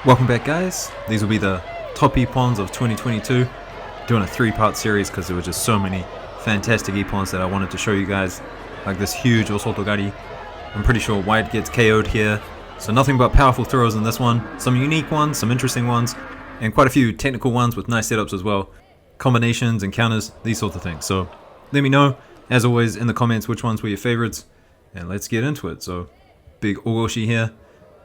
Welcome back, guys. These will be the top Ippons of 2022. Doing a 3-part series because there were just so many fantastic Ippons that I wanted to show you guys. Like this huge Osotogari. I'm pretty sure White gets KO'd here. So nothing but powerful throws in this one. Some unique ones, some interesting ones, and quite a few technical ones with nice setups as well. Combinations and counters, these sorts of things. So let me know, as always, in the comments which ones were your favorites. And let's get into it. So big Ogoshi here.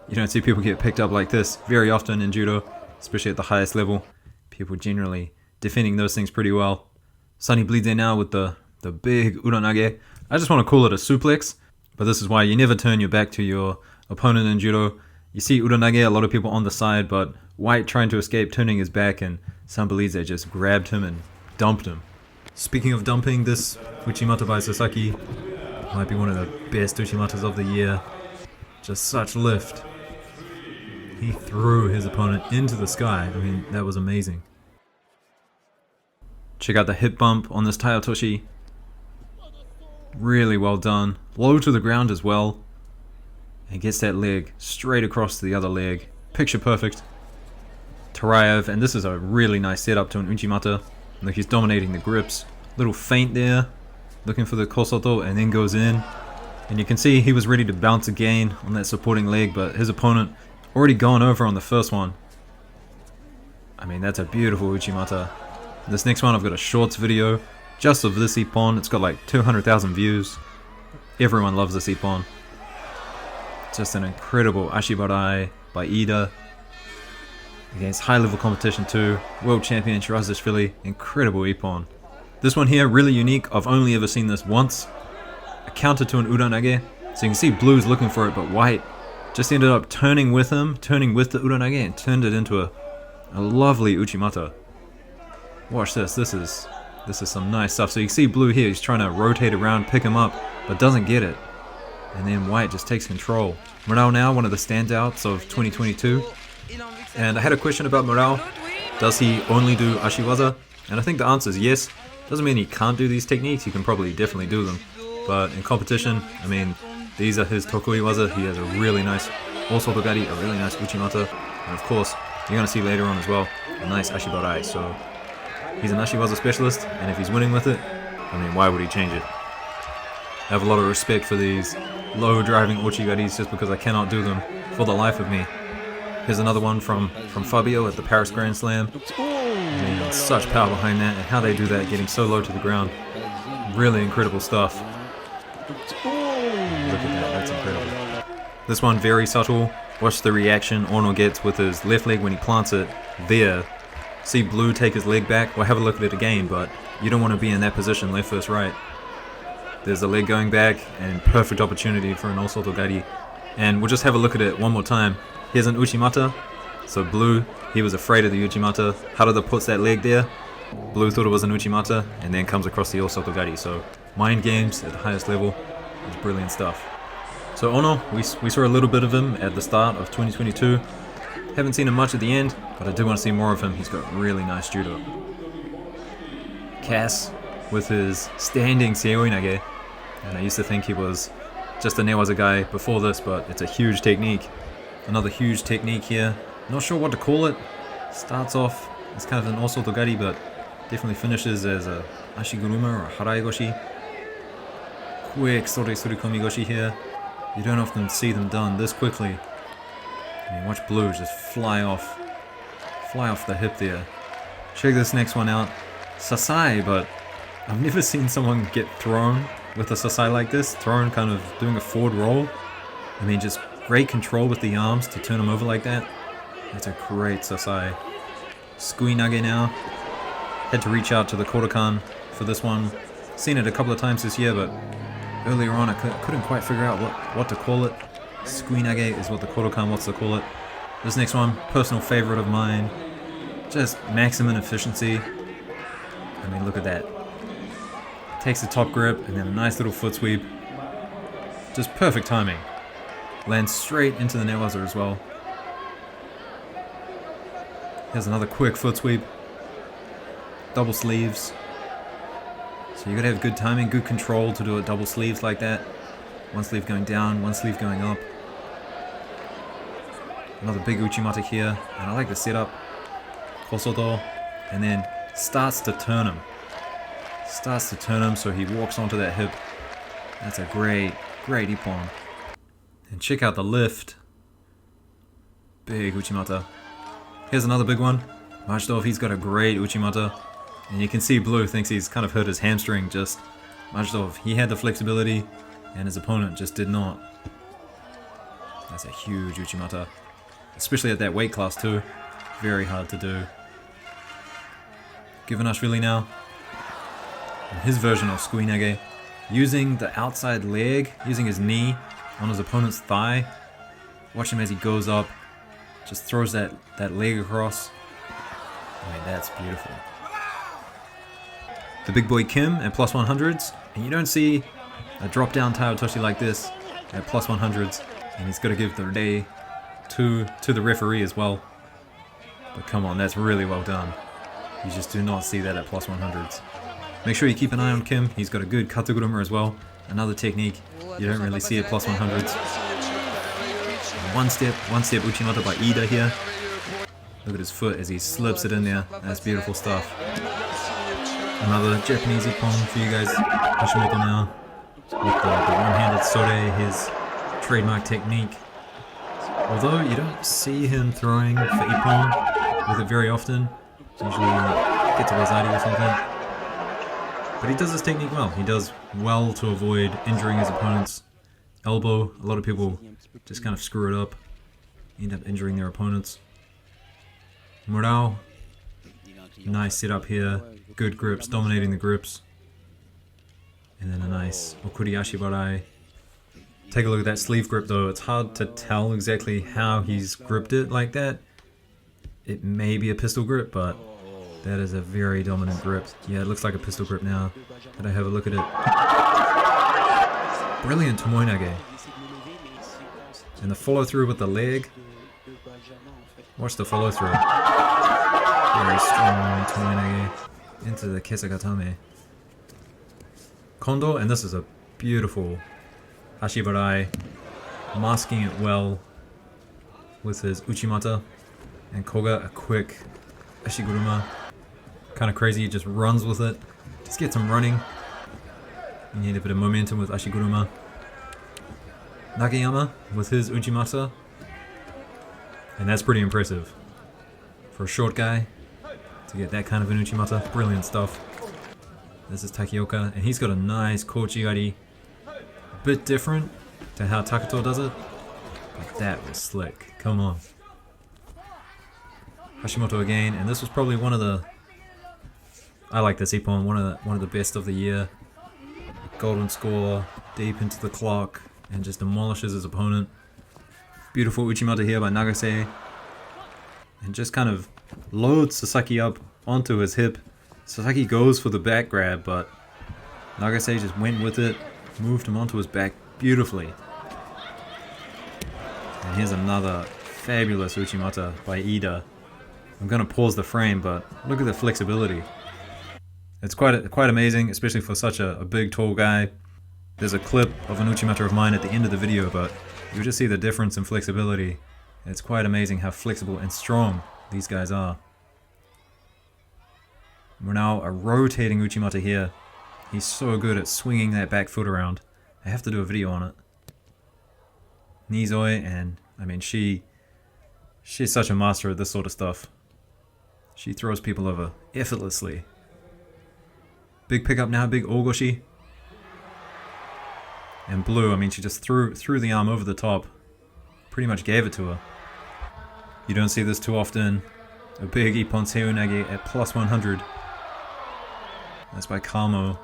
You don't see people get picked up like this very often in judo, especially at the highest level. People generally defending those things pretty well. Sunny bleeds in now with the big uranage. I just want to call it a suplex, but this is why you never turn your back to your opponent in judo. You see uranage, a lot of people on the side, but White trying to escape, turning his back, and Sanbelize just grabbed him and dumped him. Speaking of dumping, this uchimata by Sasaki might be one of the best uchimatas of the year. Just such lift. He threw his opponent into the sky. I mean, that was amazing. Check out the hip bump on this Taiotoshi. Really well done. Low to the ground as well. And gets that leg straight across to the other leg. Picture perfect. Tarayev, and this is a really nice setup to an uchimata. Look, he's dominating the grips. Little feint there. Looking for the kosoto and then goes in. And you can see he was ready to bounce again on that supporting leg, but his opponent already gone over on the first one. I mean, that's a beautiful uchimata. This next one, I've got a shorts video just of this Ippon. It's got like 200,000 views. Everyone loves this Ippon. Just an incredible ashibarai by Ida. Against high-level competition too. World champion Shirazishvili. Incredible Ippon. This one here, really unique. I've only ever seen this once. A counter to an uranage. So you can see Blue's looking for it, but White just ended up turning with him, turning with the uranage, and turned it into a lovely uchimata. Watch this. This is some nice stuff. So you can see Blue here, he's trying to rotate around, pick him up, but doesn't get it. And then White just takes control. Morale now, one of the standouts of 2022. And I had a question about Morale. Does he only do ashiwaza? And I think the answer is yes. Doesn't mean he can't do these techniques, he can probably definitely do them. But in competition, I mean, these are his tokui waza. He has a really nice osotogari, a really nice uchimata, and of course, you're going to see later on as well, a nice ashibarai. So he's an ashiwaza specialist, and if he's winning with it, I mean, why would he change it? I have a lot of respect for these low driving ochigaris just because I cannot do them for the life of me. Here's another one from Fabio at the Paris Grand Slam. I mean, such power behind that, and how they do that, getting so low to the ground. Really incredible stuff. Look at that, that's incredible. This one, very subtle. Watch the reaction Ono gets with his left leg when he plants it there. See Blue take his leg back, well, have a look at it again, but you don't want to be in that position, left versus right. There's the leg going back, and perfect opportunity for an osotogari. And we'll just have a look at it one more time. Here's an uchimata. So Blue, he was afraid of the uchimata. Harada puts that leg there. Blue thought it was an uchimata, and then comes across the osotogari. So mind games at the highest level. It's brilliant stuff. So Ono, we saw a little bit of him at the start of 2022. Haven't seen him much at the end, but I do want to see more of him. He's got really nice judo. Cass with his standing seoinage. And I used to think he was just a newaza guy before this, but it's a huge technique. Another huge technique here. Not sure what to call it. Starts off as kind of an osotogari, but definitely finishes as a ashiguruma or a haraigoshi. Quick sore surikomi goshi here. You don't often see them done this quickly. I mean, watch Blue just fly off the hip there. Check this next one out. Sasai, but I've never seen someone get thrown with a sasai like this. Thrown, kind of doing a forward roll. I mean, just great control with the arms to turn him over like that. That's a great sasai. Sukuinage now. Had to reach out to the kodokan for this one. Seen it a couple of times this year, but earlier on I couldn't quite figure out what to call it. Sukuinage is what the kodokan wants to call it. This next one, personal favorite of mine. Just maximum efficiency. I mean, look at that. Takes the top grip and then a nice little foot sweep. Just perfect timing. Lands straight into the newaza as well. Here's another quick foot sweep. Double sleeves. So you gotta have good timing, good control to do a double sleeves like that. One sleeve going down, one sleeve going up. Another big uchimata here, and I like the setup. Kosodo, and then starts to turn him. Starts to turn him so he walks onto that hip. That's a great Ippon. And check out the lift. Big uchimata. Here's another big one. Majdov, he's got a great uchimata. And you can see Blue thinks he's kind of hurt his hamstring just. Majdov, he had the flexibility and his opponent just did not. That's a huge uchimata. Especially at that weight class too. Very hard to do. Givanashvili now. And his version of Skuinage. Using the outside leg, using his knee on his opponent's thigh. Watch him as he goes up. Just throws that leg across. I mean, that's beautiful. The big boy Kim at plus 100s. And you don't see a drop down Taotoshi like this at plus 100s. And he's got to give the day to the referee as well. But come on, that's really well done. You just do not see that at plus 100s. Make sure you keep an eye on Kim. He's got a good kataguruma as well. Another technique you don't really see at plus 100s. One step uchimata by Ida here. Look at his foot as he slips it in there. That's beautiful stuff. Another Japanese Ippon for you guys. Hashimoto now. With the one-handed sore, his trademark technique. Although you don't see him throwing for Ippon with it very often. It's usually gets a Wazari or something. But he does his technique well. He does well to avoid injuring his opponent's elbow. A lot of people just kind of screw it up. End up injuring their opponents. Murao. Nice setup here. Good grips, dominating the grips. And then a nice Okuriashi barai. Take a look at that sleeve grip though. It's hard to tell exactly how he's gripped it like that. It may be a pistol grip, but that is a very dominant grip. Yeah, it looks like a pistol grip now that I have a look at it. Brilliant tomoe-nage. And the follow through with the leg. Watch the follow through. Very strong tomoe-nage into the kesagatame. Kondo, and this is a beautiful ashibarai, masking it well with his uchimata. And Koga, a quick ashiguruma. Kind of crazy, he just runs with it. Just gets him running. You need a bit of momentum with ashiguruma. Nakayama with his uchimata. And that's pretty impressive. For a short guy, to get that kind of an uchimata. Brilliant stuff. This is Takioka, and he's got a nice kochigari. A bit different to how Takato does it. But that was slick. Come on. Hashimoto again, and this was probably one of the... I like this Ippon, one of the best of the year. Golden score, deep into the clock, and just demolishes his opponent. Beautiful uchimata here by Nagase. And just kind of loads Sasaki up onto his hip. Sasaki goes for the back grab, but Nagase just went with it, moved him onto his back beautifully. And here's another fabulous uchimata by Ida. I'm going to pause the frame, but look at the flexibility. It's quite amazing, especially for such a big, tall guy. There's a clip of an uchimata of mine at the end of the video, but you just see the difference in flexibility. It's quite amazing how flexible and strong these guys are. We're now a rotating uchimata here. He's so good at swinging that back foot around. I have to do a video on it. Nizoi, and I mean she's such a master at this sort of stuff. She throws people over effortlessly. Big pickup now, big ogoshi. And Blue, I mean she just threw the arm over the top. Pretty much gave it to her. You don't see this too often. A big Ippon Seunage at plus 100. That's by Kamo.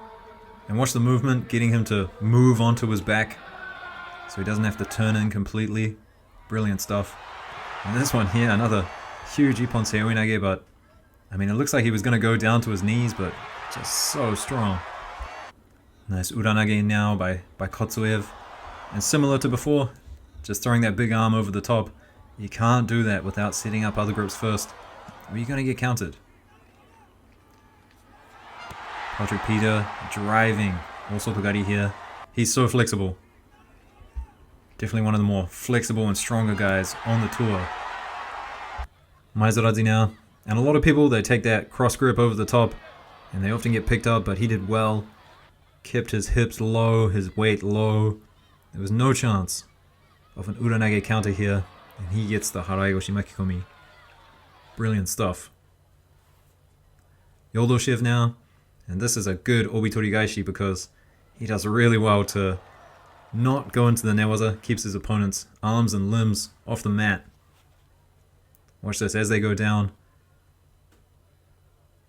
And watch the movement, getting him to move onto his back so he doesn't have to turn in completely. Brilliant stuff. And this one here, another huge Ippon Seunage, but I mean it looks like he was going to go down to his knees, but just so strong. Nice Uranage now by Kotsuev. And similar to before, just throwing that big arm over the top. You can't do that without setting up other groups first, or you're going to get counted. Patrick Peter driving also Pagari here. He's so flexible. Definitely one of the more flexible and stronger guys on the tour. Maizarazi now. And a lot of people, they take that cross grip over the top and they often get picked up, but he did well. Kept his hips low, his weight low. There was no chance of an uranage counter here. And he gets the harai oshimakikomi. Brilliant stuff. Yoldo Shiv now. And this is a good obitori gaishi because he does really well to not go into the newaza. Keeps his opponent's arms and limbs off the mat. Watch this as they go down.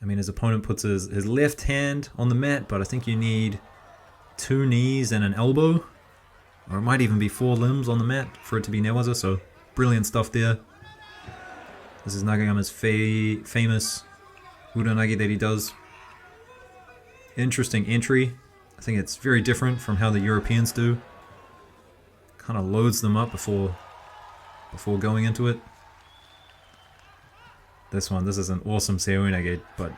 I mean, his opponent puts his left hand on the mat, but I think you need 2 knees and an elbow. Or it might even be 4 limbs on the mat for it to be newaza, so brilliant stuff there. This is Nagayama's famous uranage that he does. Interesting entry. I think it's very different from how the Europeans do. Kind of loads them up before going into it. This is an awesome seoinage, but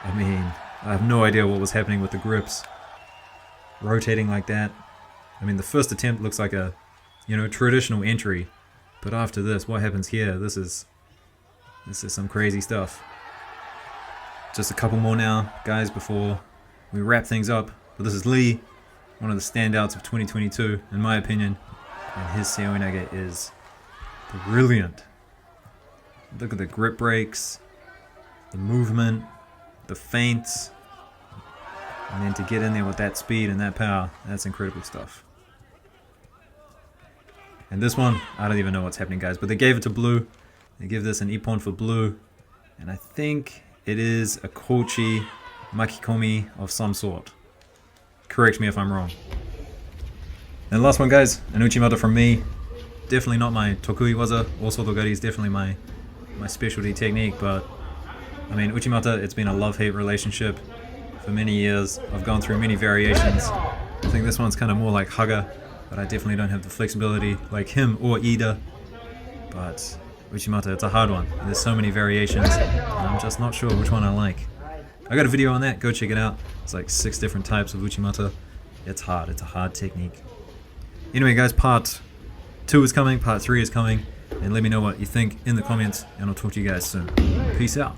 I mean, I have no idea what was happening with the grips. Rotating like that. I mean, the first attempt looks like a, traditional entry, but after this, what happens here? This is some crazy stuff. Just a couple more now, guys, before we wrap things up. But this is Lee, one of the standouts of 2022, in my opinion, and his seoinage is brilliant. Look at the grip breaks, the movement, the feints, and then to get in there with that speed and that power, that's incredible stuff. And this one, I don't even know what's happening, guys, but they gave it to blue. They give this an Ippon for blue, and I think it is a kochi makikomi of some sort. Correct me if I'm wrong. And last one, guys, an uchimata from me. Definitely not my tokui waza, or sotogari is definitely my specialty technique, but I mean, uchimata, it's been a love-hate relationship for many years. I've gone through many variations. I think this one's kind of more like haga, but I definitely don't have the flexibility like him or Ida. But uchimata, it's a hard one. There's so many variations, and I'm just not sure which one I like. I got a video on that, go check it out. It's like 6 different types of uchimata. It's hard, it's a hard technique. Anyway, guys, part 2 is coming, part 3 is coming. And let me know what you think in the comments, and I'll talk to you guys soon. Peace out.